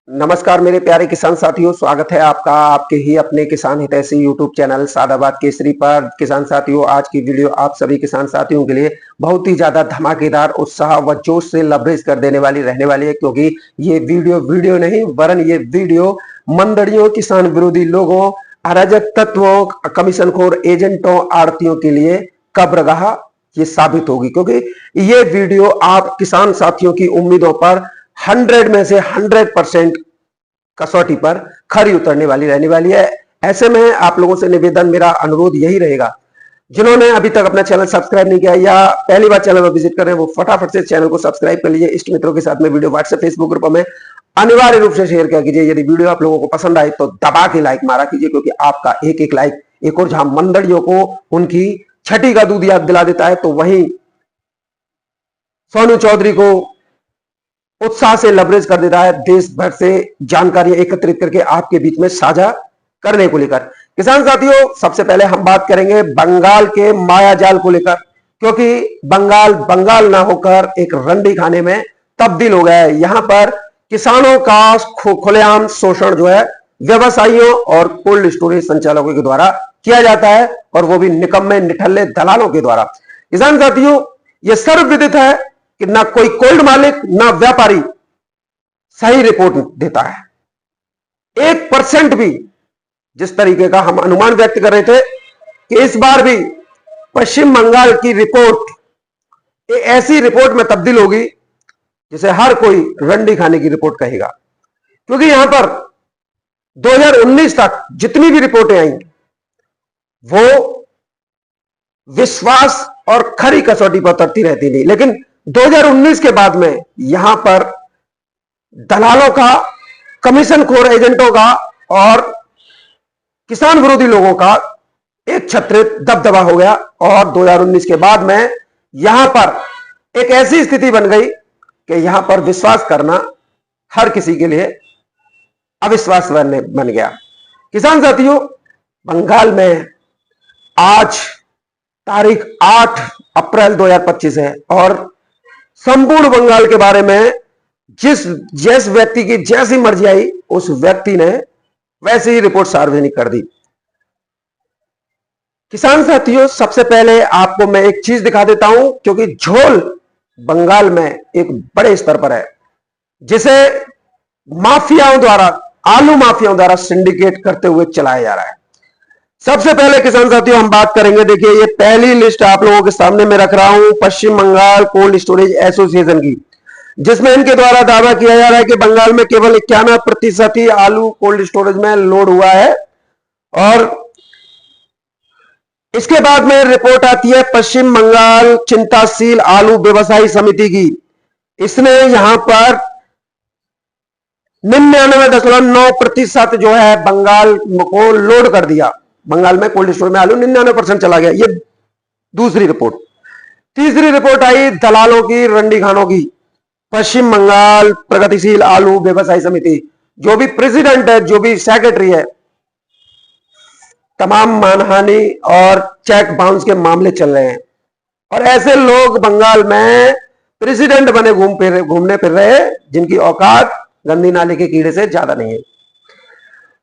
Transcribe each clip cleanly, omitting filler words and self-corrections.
नमस्कार मेरे प्यारे किसान साथियों, स्वागत है आपका आपके ही अपने किसान हितैषी यूट्यूब चैनल सादाबाद केसरी पर। किसान साथियों, आज की वीडियो आप सभी किसान साथियों के लिए बहुत ही ज्यादा धमाकेदार, उत्साह व जोश से लबरेज कर देने वाली रहने वाली है, क्योंकि ये वीडियो नहीं वरन ये वीडियो मंदड़ियों, किसान विरोधी लोगों, अराजक तत्वों, कमीशनखोर एजेंटों, आड़तियों के लिए कब्रगाह ये साबित होगी, क्योंकि ये वीडियो आप किसान साथियों की उम्मीदों पर 100 में से 100% कसौटी पर खरी उतरने वाली रहने वाली है। ऐसे में आप लोगों से निवेदन, मेरा अनुरोध यही रहेगा, जिन्होंने अभी तक अपना चैनल सब्सक्राइब नहीं किया या पहली बार चैनल पर विजिट कर रहे हैं, वो फटाफट से चैनल को सब्सक्राइब कर लीजिए। इष्ट मित्रों के साथ में वीडियो व्हाट्सएप फेसबुक ग्रुप में अनिवार्य रूप से शेयर किया कीजिए। यदि वीडियो आप लोगों को पसंद आए तो दबा के लाइक मारा कीजिए, क्योंकि आपका एक एक लाइक एक और जहां मंदड़ियों को उनकी छठी का दूध याद दिला देता है, तो वहीं सोनू चौधरी को उत्साह से लबरेज कर देता है, देश भर से जानकारियां एकत्रित करके आपके बीच में साझा करने को लेकर। किसान साथियों, सबसे पहले हम बात करेंगे बंगाल के मायाजाल को लेकर, क्योंकि बंगाल ना होकर एक रंडी खाने में तब्दील हो गया है। यहां पर किसानों का खुलेआम शोषण जो है व्यवसायियों और कोल्ड स्टोरेज संचालकों के द्वारा किया जाता है, और वो भी निकम्मे निठल्ले दलालों के द्वारा। किसान साथियों, यह सर्वविदित है कि ना कोई कोल्ड मालिक ना व्यापारी सही रिपोर्ट देता है। 1% भी, जिस तरीके का हम अनुमान व्यक्त कर रहे थे कि इस बार भी पश्चिम बंगाल की रिपोर्ट ऐसी रिपोर्ट में तब्दील होगी जिसे हर कोई रंडी खाने की रिपोर्ट कहेगा, क्योंकि यहां पर 2019 तक जितनी भी रिपोर्टें आई वो विश्वास और खरी कसौटी पर उतरती रहती नहीं, लेकिन 2019 के बाद में यहां पर दलालों का, कमीशनखोर एजेंटों का और किसान विरोधी लोगों का एक छत्रित दबदबा हो गया, और 2019 के बाद में यहां पर एक ऐसी स्थिति बन गई कि यहां पर विश्वास करना हर किसी के लिए अविश्वास बन गया। किसान साथियों, बंगाल में आज तारीख 8 अप्रैल 2025 है, और संपूर्ण बंगाल के बारे में जिस व्यक्ति की जैसी मर्जी आई, उस व्यक्ति ने वैसे ही रिपोर्ट सार्वजनिक कर दी। किसान साथियों, सबसे पहले आपको मैं एक चीज दिखा देता हूं, क्योंकि झोल बंगाल में एक बड़े स्तर पर है, जिसे माफियाओं द्वारा, आलू माफियाओं द्वारा सिंडिकेट करते हुए चलाया जा रहा है। सबसे पहले किसान साथियों हम बात करेंगे, देखिए ये पहली लिस्ट आप लोगों के सामने में रख रहा हूं पश्चिम बंगाल कोल्ड स्टोरेज एसोसिएशन की, जिसमें इनके द्वारा दावा किया जा रहा है कि बंगाल में केवल 91% ही आलू कोल्ड स्टोरेज में लोड हुआ है। और इसके बाद में रिपोर्ट आती है पश्चिम बंगाल चिंताशील आलू व्यवसायी समिति की। इसने यहां पर 99.9% जो है बंगाल को लोड कर दिया। बंगाल में कोल्ड स्टोर में आलू 99% चला गया। ये दूसरी रिपोर्ट। तीसरी रिपोर्ट आई दलालों की, रंडी खानों की। पश्चिम बंगाल प्रगतिशील आलू व्यवसायी समिति, जो भी प्रेसिडेंट है, जो भी सेक्रेटरी है, तमाम मानहानि और चेक बाउंस के मामले चल रहे हैं, और ऐसे लोग बंगाल में प्रेसिडेंट बने घूमने फिर रहे हैं, जिनकी औकात गंदी नाले के कीड़े से ज्यादा नहीं है।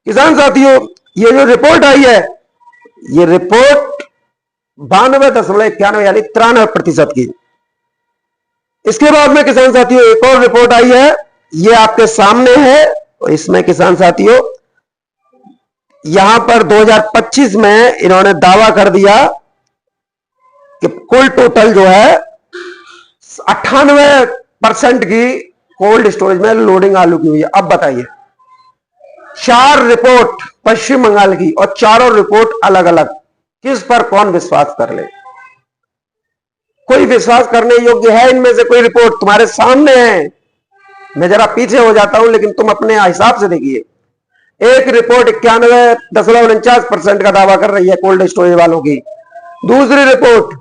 किसान साथियों, ये जो रिपोर्ट आई है, ये रिपोर्ट 92.91 यानी 93% की। इसके बाद में किसान साथियों एक और रिपोर्ट आई है, ये आपके सामने है। और इसमें किसान साथियों यहां पर 2025 में इन्होंने दावा कर दिया कि कुल टोटल जो है 98% की कोल्ड स्टोरेज में लोडिंग आलू की हुई है। अब बताइए, 4 रिपोर्ट पश्चिम बंगाल की और चारों रिपोर्ट अलग अलग, किस पर कौन विश्वास कर ले? कोई विश्वास करने योग्य है इनमें से कोई रिपोर्ट? तुम्हारे सामने है, मैं जरा पीछे हो जाता हूं, लेकिन तुम अपने हिसाब से देखिए। एक रिपोर्ट 91.49% का दावा कर रही है कोल्ड स्टोरेज वालों की। दूसरी रिपोर्ट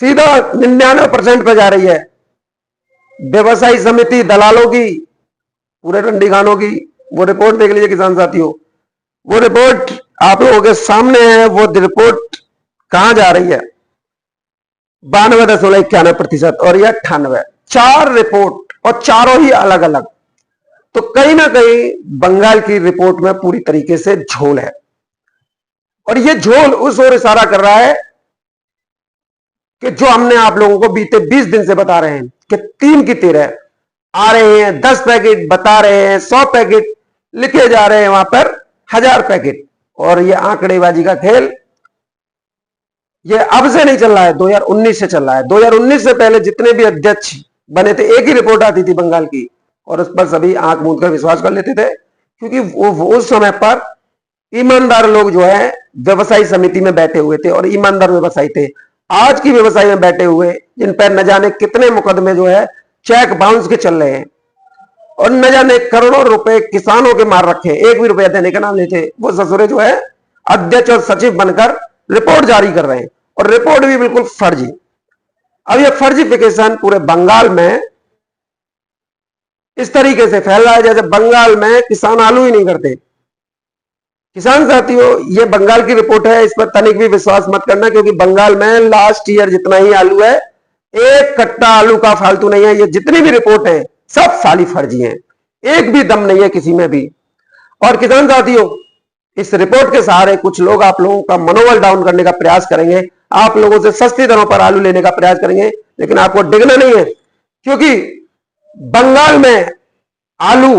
सीधा 99% पर जा रही है व्यवसायी समिति दलालों की, पूरे रंडी खानों की। वो रिपोर्ट देख लीजिए किसान साथियों, वो रिपोर्ट आप लोगों के सामने है। वो रिपोर्ट कहां जा रही है? 92.91% और यह 98। 4 रिपोर्ट और चारों ही अलग अलग। तो कहीं ना कहीं बंगाल की रिपोर्ट में पूरी तरीके से झोल है, और ये झोल उस ओर इशारा कर रहा है कि जो हमने आप लोगों को बीते 20 दिन से बता रहे हैं कि 3 की 13 आ रहे हैं, 10 पैकेट बता रहे हैं, 100 पैकेट लिखे जा रहे हैं वहां पर 1000 पैकेट, और ये आंकड़ेबाजी का खेल ये अब से नहीं चल रहा है, 2019 से चल रहा है। 2019 से पहले जितने भी अध्यक्ष बने थे, एक ही रिपोर्ट आती थी बंगाल की, और उस पर सभी आंख मूंद कर विश्वास कर लेते थे, क्योंकि वो उस समय पर ईमानदार लोग जो है व्यवसायी समिति में बैठे हुए थे और ईमानदार व्यवसायी थे। आज की व्यवसायी में बैठे हुए जिन पर न जाने कितने मुकदमे जो है चेक बाउंस के चल रहे हैं, और न जाने करोड़ों रुपए किसानों के मार रखे, एक भी रुपया देने का नाम नहीं थे, वो ससुरे जो है अध्यक्ष और सचिव बनकर रिपोर्ट जारी कर रहे हैं, और रिपोर्ट भी बिल्कुल फर्जी। अब यह फर्जीफिकेशन पूरे बंगाल में इस तरीके से फैल रहा है जैसे बंगाल में किसान आलू ही नहीं करते। किसान साथियों, ये बंगाल की रिपोर्ट है, इस पर तनिक भी विश्वास मत करना, क्योंकि बंगाल में लास्ट ईयर जितना ही आलू है, एक कट्टा आलू का फालतू नहीं है। ये जितनी भी रिपोर्ट है सब साली फर्जी हैं, एक भी दम नहीं है किसी में भी। और किसान साथियों, इस रिपोर्ट के सहारे कुछ लोग आप लोगों का मनोबल डाउन करने का प्रयास करेंगे, आप लोगों से सस्ती दरों पर आलू लेने का प्रयास करेंगे, लेकिन आपको डिगना नहीं है, क्योंकि बंगाल में आलू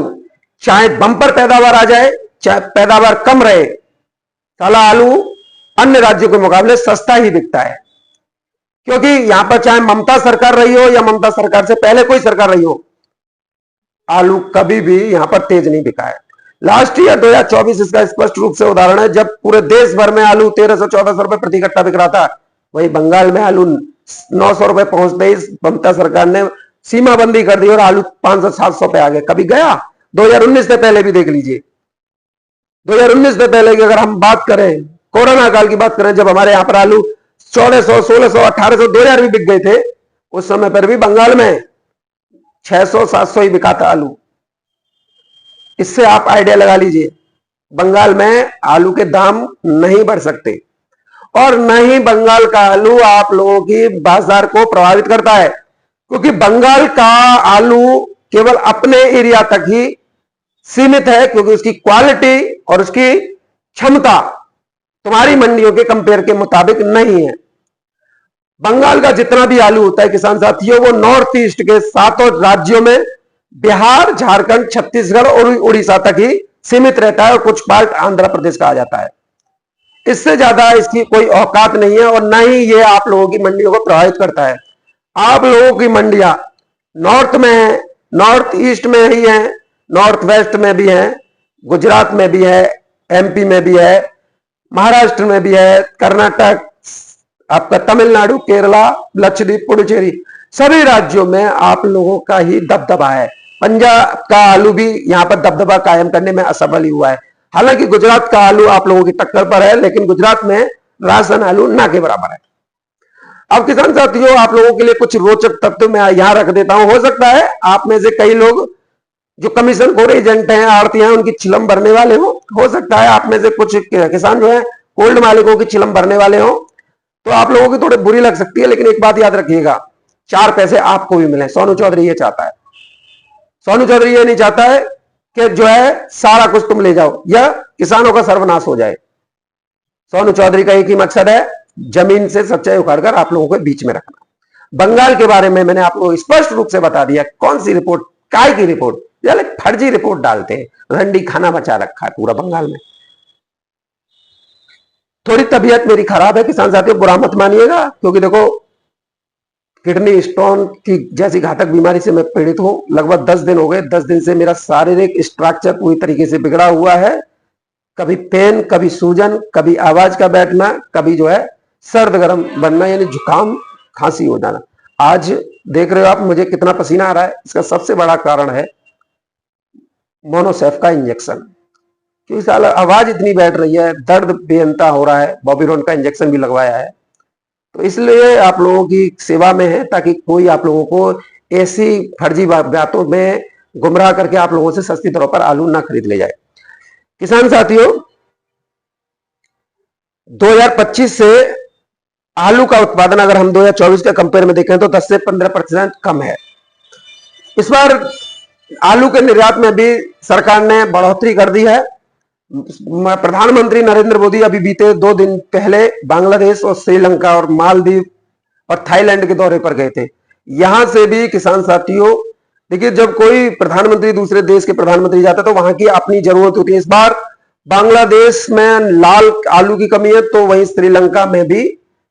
चाहे बंपर पैदावार आ जाए चाहे पैदावार कम रहे, साला आलू अन्य राज्यों के मुकाबले सस्ता ही बिकता है। क्योंकि यहां पर चाहे ममता सरकार रही हो या ममता सरकार से पहले कोई सरकार रही हो, आलू कभी भी यहां पर तेज नहीं बिका है। लास्ट ईयर 2024 इसका स्पष्ट रूप से उदाहरण है, जब पूरे देश भर में आलू 1300-1400 रुपए प्रति कट्टा बिक रहा था, वही बंगाल में आलू 900 रुपए पहुंचते ही ममता सरकार ने सीमाबंदी कर दी और आलू 500-700 पे आ गए। कभी गया? 2019 से पहले भी देख लीजिए। 2019 से पहले की अगर हम बात करें, कोरोना काल की बात करें, जब हमारे यहां पर आलू 1400, 1600, 1800, 2000 भी बिक गए थे, उस समय पर भी बंगाल में 600-700 ही बिका था आलू। इससे आप आइडिया लगा लीजिए, बंगाल में आलू के दाम नहीं बढ़ सकते, और न ही बंगाल का आलू आप लोगों की बाजार को प्रभावित करता है, क्योंकि बंगाल का आलू केवल अपने एरिया तक ही सीमित है, क्योंकि उसकी क्वालिटी और उसकी क्षमता तुम्हारी मंडियों के कंपेयर के मुताबिक नहीं है। बंगाल का जितना भी आलू होता है किसान साथियों, वो नॉर्थ ईस्ट के 7 राज्यों में, बिहार, झारखंड, छत्तीसगढ़ और उड़ीसा तक ही सीमित रहता है, और कुछ पार्ट आंध्र प्रदेश का आ जाता है। इससे ज्यादा इसकी कोई औकात नहीं है, और न ही ये आप लोगों की मंडियों को प्रभावित करता है। आप लोगों की मंडियां नॉर्थ में है, नॉर्थ ईस्ट में ही है, नॉर्थ वेस्ट में भी है, गुजरात में भी है, एमपी में भी है, महाराष्ट्र में भी है, कर्नाटक, आपका तमिलनाडु, केरला, लक्षद्वीप, पुडुचेरी, सभी राज्यों में आप लोगों का ही दबदबा है। पंजाब का आलू भी यहां पर दबदबा कायम करने में असफल ही हुआ है। हालांकि गुजरात का आलू आप लोगों की टक्कर पर है, लेकिन गुजरात में राशन आलू ना के बराबर है। अब किसान साथियों, आप लोगों के लिए कुछ रोचक तथ्य मैं यहां रख देता हूं। हो सकता है आप में से कई लोग जो कमीशन खोर एजेंट हैं, आड़ती हैं, उनकी चिलम भरने वाले हो सकता है आप में से कुछ किसान जो है कोल्ड मालिकों की चिलम भरने वाले हो, तो आप लोगों की थोड़ी बुरी लग सकती है, लेकिन एक बात याद रखिएगा, 4 पैसे आपको भी मिले। सोनू चौधरी ये चाहता है, सोनू चौधरी ये नहीं चाहता है कि जो है सारा कुछ तुम ले जाओ या किसानों का सर्वनाश हो जाए। सोनू चौधरी का एक ही मकसद है, जमीन से सच्चाई उखाड़कर आप लोगों को बीच में रखना। बंगाल के बारे में मैंने आपको स्पष्ट रूप से बता दिया, कौन सी रिपोर्ट, काय की रिपोर्ट, यानी फर्जी रिपोर्ट डालते हैं, रंडी खाना बचा रखा है पूरा बंगाल में। थोड़ी तबीयत मेरी खराब है किसान साथियों, बुरा मत मानिएगा, क्योंकि देखो किडनी स्टोन की जैसी घातक बीमारी से मैं पीड़ित हूं। लगभग 10 दिन हो गए, 10 दिन से मेरा शारीरिक स्ट्रक्चर पूरी तरीके से बिगड़ा हुआ है। कभी पेन, कभी सूजन, कभी आवाज का बैठना, कभी जो है सर्द गर्म बनना, यानी जुकाम, खांसी हो जाना। आज देख रहे हो आप मुझे कितना पसीना आ रहा है, इसका सबसे बड़ा कारण है मोनोसेफ का इंजेक्शन। क्योंकि साला आवाज इतनी बैठ रही है, दर्द बेअंता हो रहा है, बॉबीरोन का इंजेक्शन भी लगवाया है, तो इसलिए आप लोगों की सेवा में है, ताकि कोई आप लोगों को ऐसी फर्जी बातों में गुमराह करके आप लोगों से सस्ती दरों पर आलू ना खरीद ले जाए। किसान साथियों, 2025 से आलू का उत्पादन अगर हम 2024 के कंपेयर में देखें तो 10 से 15% कम है। इस बार आलू के निर्यात में भी सरकार ने बढ़ोतरी कर दी है। प्रधानमंत्री नरेंद्र मोदी अभी बीते 2 दिन पहले बांग्लादेश और श्रीलंका और मालदीव और थाईलैंड के दौरे पर गए थे। यहां से भी किसान साथियों, देखिए जब कोई प्रधानमंत्री दूसरे देश के प्रधानमंत्री जाता है तो वहां की अपनी जरूरत होती है। इस बार बांग्लादेश में लाल आलू की कमी है, तो वहीं श्रीलंका में भी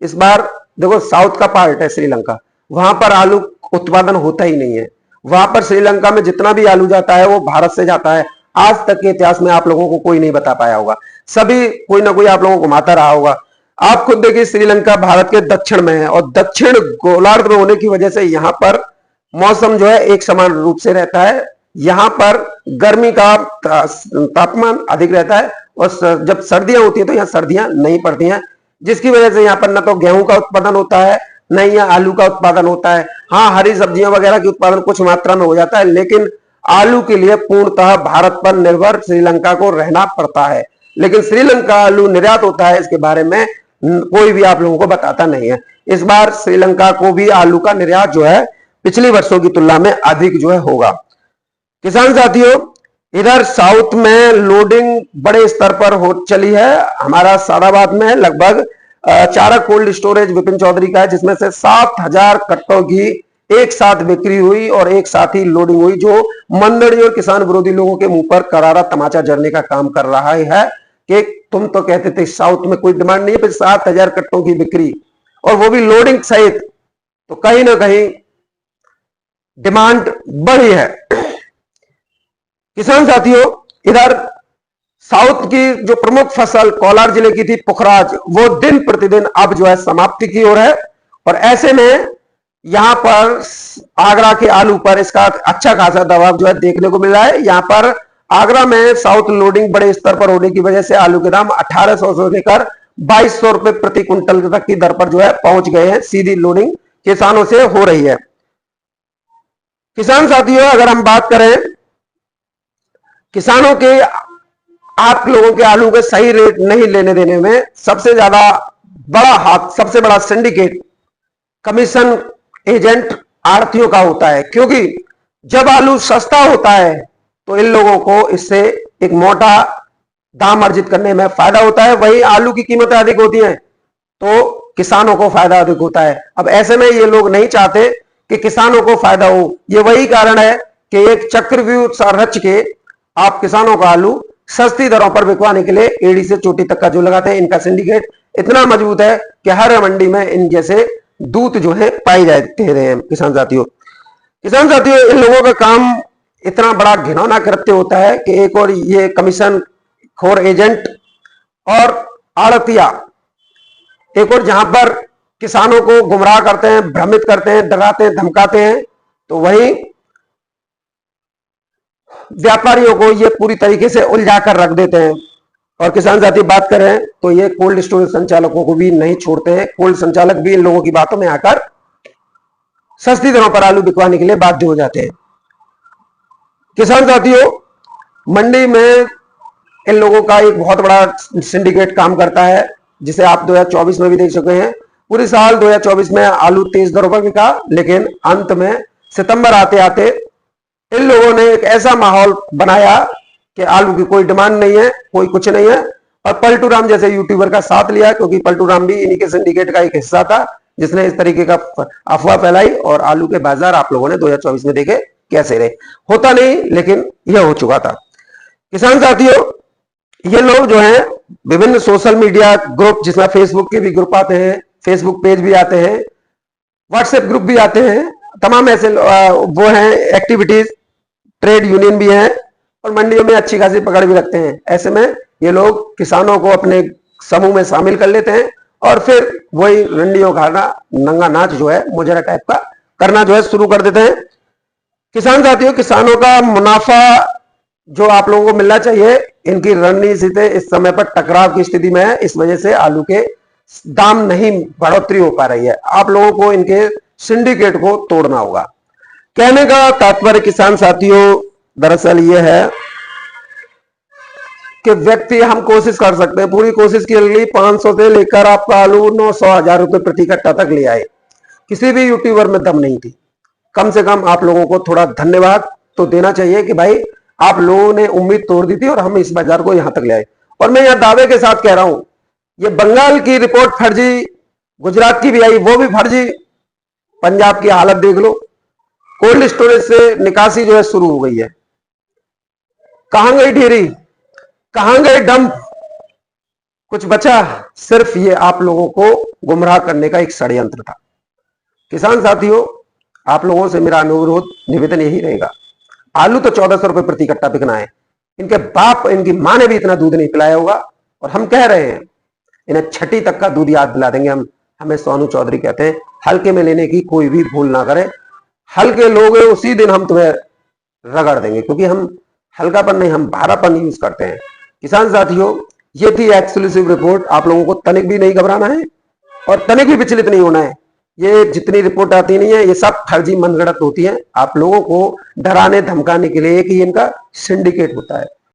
इस बार, देखो साउथ का पार्ट है श्रीलंका, वहां पर आलू उत्पादन होता ही नहीं है। वहां पर श्रीलंका में जितना भी आलू जाता है वो भारत से जाता है। आज तक के इतिहास में आप लोगों को कोई नहीं बता पाया होगा, सभी कोई ना कोई आप लोगों को घुमाता रहा होगा। आप खुद देखिए श्रीलंका भारत के दक्षिण में है और दक्षिण गोलार्ध में होने की वजह से यहां पर मौसम जो है एक समान रूप से रहता है। यहां पर गर्मी का तापमान अधिक रहता है और जब सर्दियां होती है तो यहाँ सर्दियां नहीं पड़ती हैं, जिसकी वजह से यहाँ पर न तो गेहूं का उत्पादन होता है न ही यहाँ आलू का उत्पादन होता है। हाँ, हरी सब्जियां वगैरह की उत्पादन कुछ मात्रा में हो जाता है, लेकिन आलू के लिए पूर्णतः भारत पर निर्भर श्रीलंका को रहना पड़ता है। लेकिन श्रीलंका आलू निर्यात होता है, इसके बारे में कोई भी आप लोगों को बताता नहीं है। इस बार श्रीलंका को भी आलू का निर्यात जो है पिछले वर्षों की तुलना में अधिक जो है होगा। किसान साथियों, इधर साउथ में लोडिंग बड़े स्तर पर हो चली है। हमारा सादाबाद में लगभग चारक कोल्ड स्टोरेज विपिन चौधरी का है, जिसमें से 7,000 कट्टों की एक साथ बिक्री हुई और एक साथ ही लोडिंग हुई, जो मंदड़ी और किसान विरोधी लोगों के मुंह पर करारा तमाचा जड़ने का काम कर रहा है कि तुम तो कहते थे साउथ में कोई डिमांड नहीं है, फिर 7,000 कट्टों की बिक्री और वो भी लोडिंग सहित, तो कहीं ना कहीं डिमांड बढ़ी है। किसान साथियों, इधर साउथ की जो प्रमुख फसल कोलार जिले की थी पुखराज, वो दिन प्रतिदिन अब जो है समाप्ति की ओर है और ऐसे में यहां पर आगरा के आलू पर इसका अच्छा खासा दबाव जो है देखने को मिल रहा है। यहां पर आगरा में साउथ लोडिंग बड़े स्तर पर होने की वजह से आलू के दाम 1800 से लेकर 2200 रुपए प्रति क्विंटल तक की दर पर जो है पहुंच गए हैं। सीधी लोडिंग किसानों से हो रही है। किसान साथियों, अगर हम बात करें किसानों के, आप लोगों के आलू के सही रेट नहीं लेने देने में सबसे ज्यादा बड़ा हाथ, सबसे बड़ा सिंडिकेट कमीशन एजेंट आड़तियों का होता है, क्योंकि जब आलू सस्ता होता है तो इन लोगों को इससे एक मोटा दाम अर्जित करने में फायदा होता है। वही आलू की कीमतें अधिक होती हैं तो किसानों को फायदा अधिक होता है। अब ऐसे में ये लोग नहीं चाहते कि किसानों को फायदा हो। ये वही कारण है कि एक चक्रव्यूह रच के आप किसानों का आलू सस्ती दरों पर बिकवाने के लिए एड़ी से चोटी तक का जो लगाते हैं, इनका सिंडिकेट इतना मजबूत है कि हर मंडी में इन जैसे दूत जो है पाई जाते रहे हैं। किसान साथियों, इन लोगों का काम इतना बड़ा घिनौना कृत्य होता है कि एक और ये कमीशन खोर एजेंट और आड़तिया, एक और जहां पर किसानों को गुमराह करते हैं, भ्रमित करते हैं, डराते हैं, धमकाते हैं, तो वहीं व्यापारियों को ये पूरी तरीके से उलझा कर रख देते हैं। और किसान साथी बात करें तो ये कोल्ड स्टोरेज संचालकों को भी नहीं छोड़ते हैं। कोल्ड संचालक भी इन लोगों की बातों में आकर सस्ती दरों पर आलू बिकवाने के लिए बाध्य हो जाते हैं। किसान साथियों, मंडी में इन लोगों का एक बहुत बड़ा सिंडिकेट काम करता है, जिसे आप 2024 में भी देख चुके हैं। पूरी साल 2024 में आलू तेज दरों पर बिका, लेकिन अंत में सितंबर आते आते इन लोगों ने एक ऐसा माहौल बनाया कि आलू की कोई डिमांड नहीं है, कोई कुछ नहीं है, और पलटू राम जैसे यूट्यूबर का साथ लिया, क्योंकि पलटू राम भी इन्हीं के सिंडिकेट का एक हिस्सा था, जिसने इस तरीके का अफवाह फैलाई। और आलू के बाजार आप लोगों ने 2024 में देखे कैसे रहे। होता नहीं, लेकिन यह हो चुका था। किसान साथियों, ये लोग जो हैं विभिन्न सोशल मीडिया ग्रुप, जिसमें फेसबुक के भी ग्रुप आते हैं, फेसबुक पेज भी आते हैं, व्हाट्सएप ग्रुप भी आते हैं, तमाम ऐसे वो हैं एक्टिविटीज, ट्रेड यूनियन भी हैं और मंडियों में अच्छी खासी पकड़ भी रखते हैं। ऐसे में ये लोग किसानों को अपने समूह में शामिल कर लेते हैं और फिर वही रंडियों का नंगा नाच जो है मुजरा टाइप का करना जो है शुरू कर देते हैं। किसान साथियों, किसानों का मुनाफा जो आप लोगों को मिलना चाहिए, इनकी रणनीति से इस समय पर टकराव की स्थिति में है। इस वजह से आलू के दाम नहीं बढ़ोतरी हो पा रही है। आप लोगों को इनके सिंडिकेट को तोड़ना होगा। कहने का तात्पर्य किसान साथियों दरअसल ये है कि व्यक्ति हम कोशिश कर सकते हैं, पूरी कोशिश के लिए 500 से लेकर आपका आलू 900-1000 रुपए प्रति कट्टा तक ले आए। किसी भी यूट्यूबर में दम नहीं थी। कम से कम आप लोगों को थोड़ा धन्यवाद तो देना चाहिए कि भाई आप लोगों ने उम्मीद तोड़ दी थी और हम इस बाजार को यहां तक ले आए। और मैं यहां दावे के साथ कह रहा हूं, ये बंगाल की रिपोर्ट फर्जी, गुजरात की भी आई वो भी फर्जी, पंजाब की हालत देख लो, कोल्ड स्टोरेज से निकासी जो है शुरू हो गई है। कहां गई ढेरी, कहां गए डंप, कुछ बचा? सिर्फ ये आप लोगों को गुमराह करने का एक षड्यंत्र था। किसान साथियों, आप लोगों से मेरा अनुरोध निवेदन यही रहेगा, आलू तो 1400 रुपए प्रति कट्टा बिकना है, इनके बाप इनकी मां ने भी इतना दूध नहीं पिलाया होगा, और हम कह रहे हैं इन्हें छठी तक का दूध याद दिला देंगे हम। हमें सोनू चौधरी कहते हैं, हल्के में लेने की कोई भी भूल ना करे, हल्के लोग उसी दिन हम तुम्हें रगड़ देंगे, क्योंकि हम हल्कापन नहीं, हम भारापन यूज करते हैं। किसान साथियों, ये थी एक्सक्लूसिव रिपोर्ट, आप लोगों को तनिक भी नहीं घबराना है और तनिक भी विचलित नहीं होना है। ये जितनी रिपोर्ट आती नहीं है, ये सब फर्जी मनगढ़ंत होती है, आप लोगों को डराने धमकाने के लिए कि इनका सिंडिकेट होता है।